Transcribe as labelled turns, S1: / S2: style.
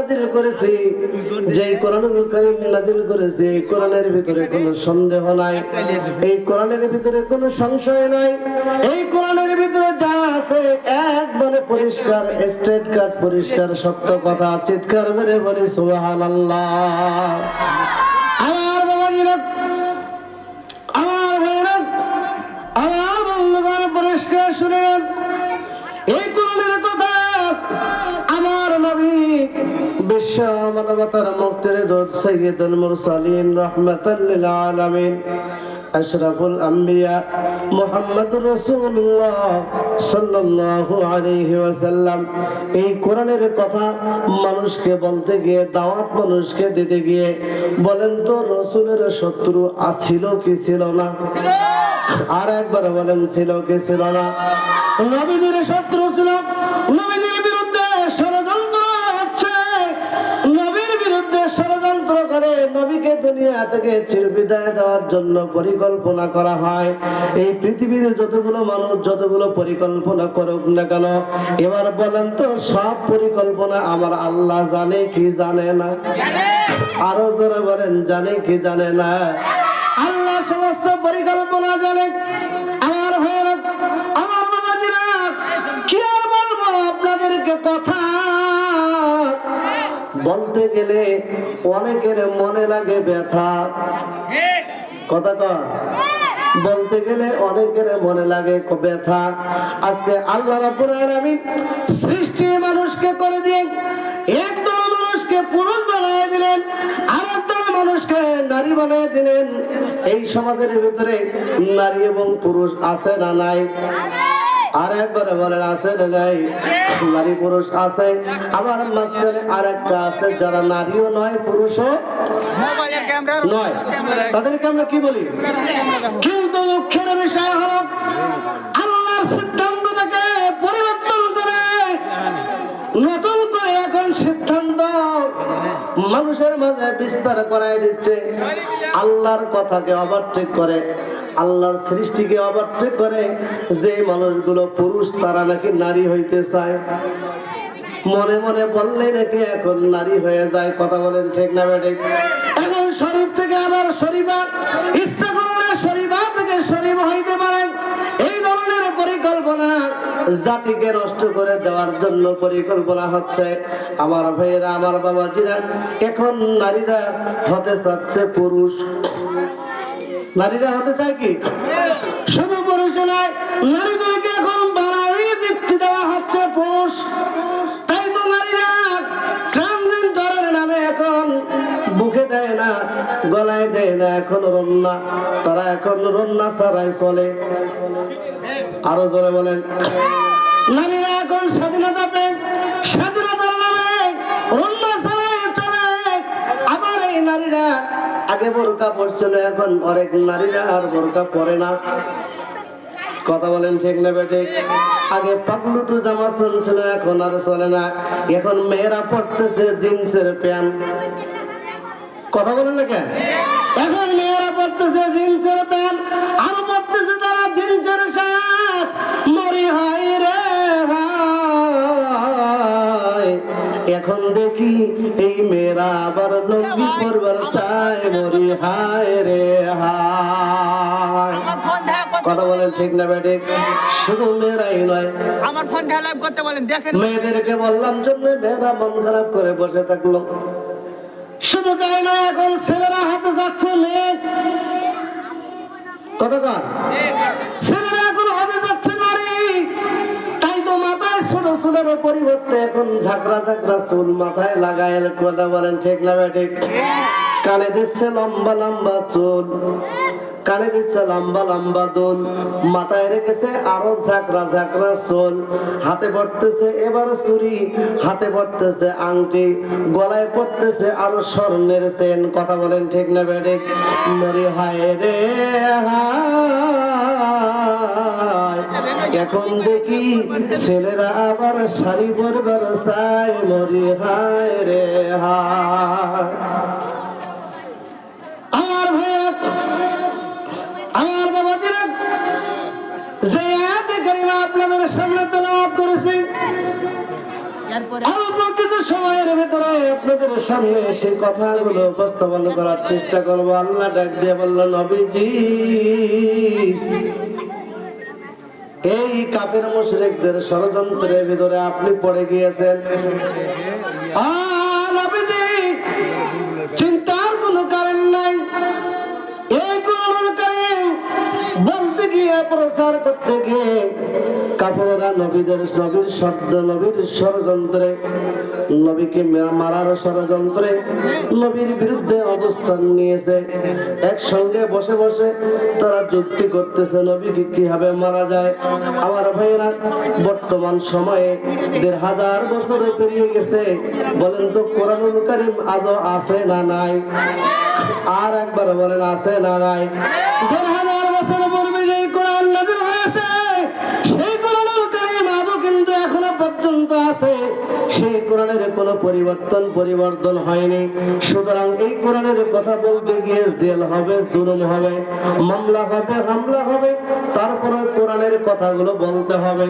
S1: নাযিল করেছি, যে কোরআনুল কারীম নাযিল করেছি, এই কোরআনের ভিতরে কোনো সন্দেহ নাই, এই কোরআনের ভিতরে কোনো সংশয় নাই, এই কোরআনের ভিতরে যা আছে একবারে পরিষ্কার, স্ট্রেট কাট, পরিষ্কার সত্য কথা। চিৎকার মেরে বলি সুবহানাল্লাহ। আমার বাবাজিরা, আমার ভাইরা, আমার বন্ধুগণ, পরিষ্কার শুনেন, এই কোরআনের কথা আমার নবী বিশ্ব মানবতার মুক্তির দূত সাইয়্যিদুল মুরসালিন রাহমাতাল লিল আলামিন আশরাফুল আম্বিয়া মুহাম্মদুর রাসূলুল্লাহ সাল্লাল্লাহু আলাইহি ওয়াসাল্লাম এই কোরআনের কথা মানুষকে বলতে গিয়ে, দাওয়াত মানুষকে দিতে গিয়ে বলেন তো রাসূলের শত্রু ছিল কি ছিল না? আর একবার বলেন, ছিল কি ছিল না? নবীদের শত্রু ছিল, নবীদের বিরুদ্ধে ষড়যন্ত্র হচ্ছে, নবীর বিরুদ্ধে ষড়যন্ত্র করে নবীকে দুনিয়া থেকে চিরবিদায় দেওয়ার জন্য পরিকল্পনা করা হয়। এই পৃথিবীর যতগুলো মানুষ যতগুলো পরিকল্পনা করুক না কেন, এবার বলেন তো সব পরিকল্পনা আমার আল্লাহ জানে কি জানে না? আরো জোরে বলেন, জানে কি জানে না? আল্লাহ সমস্ত পরিকল্পনা জানে। আমার ভাইয়েরা, আমার বাবাজিরা, কি আর বলবো আপনাদেরকে, কথা বলতে গেলে অনেকের মনে লাগে ব্যথা। কথা কর, বলতে গেলে অনেকের মনে লাগে ব্যথা। আজকে আল্লাহ রাব্বুল আলামিন সৃষ্টি মানুষকে করে দিয়ে একদম মানুষকে পুরুষ বানিয়ে দিলেন, আরেকদম মানুষকে নারী বানিয়ে দিলেন। এই সমাজের ভিতরে নারী এবং পুরুষ আছে না নাই? আর একবারে বলেন, আছে না নাই? নারী পুরুষ আছে, আবার মাঝখানে আরেকটা আছে যারা নারীও নয় পুরুষও নয়, তাদেরকে আমরা কি বলি? কিন্তু দুঃখের বিষয় হলো আল্লাহর সিদ্ধান্তটাকে পরিবর্তন করে নতুন করে এখন সিদ্ধান্ত মানুষের মাঝে বিস্তার করাই দিচ্ছে। আল্লাহর কথাকে ওভারটেক করে, আল্লাহর সৃষ্টিকে ওভারটেক করে যে মানুষগুলো পুরুষ তারা নাকি নারী হইতে চায়, মনে মনে বললে নাকি এখন নারী হয়ে যায়। কথা বলেন ঠিক না বেঠিক? এখন শরীফ থেকে আবার শরীফা, ইচ্ছা করলে শরীফা থেকে শরীফ হইতে পারে। এই ধরনের পরিকল্পনা জাতিকে নষ্ট করে দেওয়ার জন্য পরিকল্পনা হচ্ছে। আমার ভাইয়েরা, আমার বাবাজিরা, এখন নারীরা হতে চাচ্ছে পুরুষ। নারীরা হতে চায় কি? শুধু পুরুষ নয়, নারীদেরকে এখন বাড়াইয়ে দিচ্ছে, দেওয়া হচ্ছে পুরুষ। তাই তো নারীরা ট্রান্সজেন্ডারের নামে এখন বুকে দেয় না, গলায় দেয় না এখন রন্না, তারা এখন রন্না ছাড়াই চলে। আরো জোরে বলেন, নারীরা এখন স্বাধীনতা পেয়ে স্বাধীনতার নামে রন্না ছাড়াই চলে। আবার এই নারীরা আগে বোরকা পরছিল, এখন অনেক নারীরা আর বোরকা পরে না। কথা বলেন ঠিক না বেঠিক? আগে পাগলুটু জামা চলছিল, এখন আর চলে না। এখন মেয়েরা পড়তেছে জিন্সের প্যান্ট। কথা বলেন না কেন? এখন মেয়েরা পড়তেছে জিন্সের প্যান্ট, আর পড়তেছে তারা জিন্সের শার্ট। মরি হায় রে হায়, এখন দেখি এই মেয়েরা আবার লুঙ্গি পরবার চায়। মরি হায় রে হায়। কথা বলেন ঠিক না বেঠিক? শুধু মেয়েরাই নয়,
S2: আমার ফোন লাইভ করতে বলেন, দেখেন।
S1: মেয়েদেরকে বললাম জন্য মেয়েরা মন খারাপ করে বসে থাকলো। শুধু তাই না, এখন ছেলেরা হাতে যাচ্ছে মেয়ে। কতক্ষণ ছেলেরা এখন হাতে যাচ্ছে নারী। তাই তো মাথায় ছোট চুলের পরিবর্তে এখন ঝাঁকড়া ঝাঁকড়া চুল মাথায় লাগায়। কথা বলেন ঠিক না বেঠিক? কানে দিচ্ছে লম্বা লম্বা চুল, কানে দিচ্ছে লম্বা লম্বা দুল, মাথায় রেখেছে আরো ঝাঁকড়া ঝাঁকড়া চুল, হাতে পড়তেছে এবার চুড়ি, হাতে পড়তেছে আংটি, গলায় পড়তেছে আরো স্বর্ণের চেন। কথা বলেন ঠিক না বেঠিক? মরি হায় রে হায়, এখন দেখি ছেলেরা আবার শাড়ি পরবার চায়। মরি হায় রে হায়। আমার ভাইয়া, আমার বাবাজিরা, যে আয়াতে কারিমা আপনাদের সামনে তেলাওয়াত করেছি,
S2: এরপরে
S1: অল্প কিছু সময়ের ভেতরে আপনাদের সামনে সেই কথাগুলো উপস্থাপন করার চেষ্টা করবো। আল্লাহ ডাক দিয়ে বলল, নবীজি এই কাফের মুশরিকদের ষড়যন্ত্রের ভিতরে আপনি পড়ে গিয়েছেন। নবীজি চিন্তার কোনো কারণ নাই। এই কোরআনুল কারীম বলতে গিয়ে, প্রচার করতে গিয়ে কাফেররা নবীর শব্দ, নবীর ষড়যন্ত্রে, নবীকে মারার ষড়যন্ত্রে নবীর বিরুদ্ধে অবস্থান নিয়েছে। একসঙ্গে বসে বসে তারা যুক্তি করতেছে নবীকে কিভাবে মারা যায়। আমার ভাইয়েরা, বর্তমান সময়ে ১৫০০ বছরে পেরিয়ে গেছে। বলেন তো কোরআনুল কারীম আজও আছে না নাই? আর একবার বলেন, আছে না নাই? ১৫০০ বছর পূর্বে যে কোরআন নাযিল হয়েছে, সেই কোরআনুল কারীম আজও কিন্তু এখনো পর্যন্ত আছে। সেই কোরআনের কোনো পরিবর্তন হয়নি। সুতরাং এই কোরআনের কথা বলতে গিয়ে জেল হবে, জুলুম হবে, মামলা হবে, হামলা হবে, তারপরে কোরআনের কথাগুলো বলতে হবে।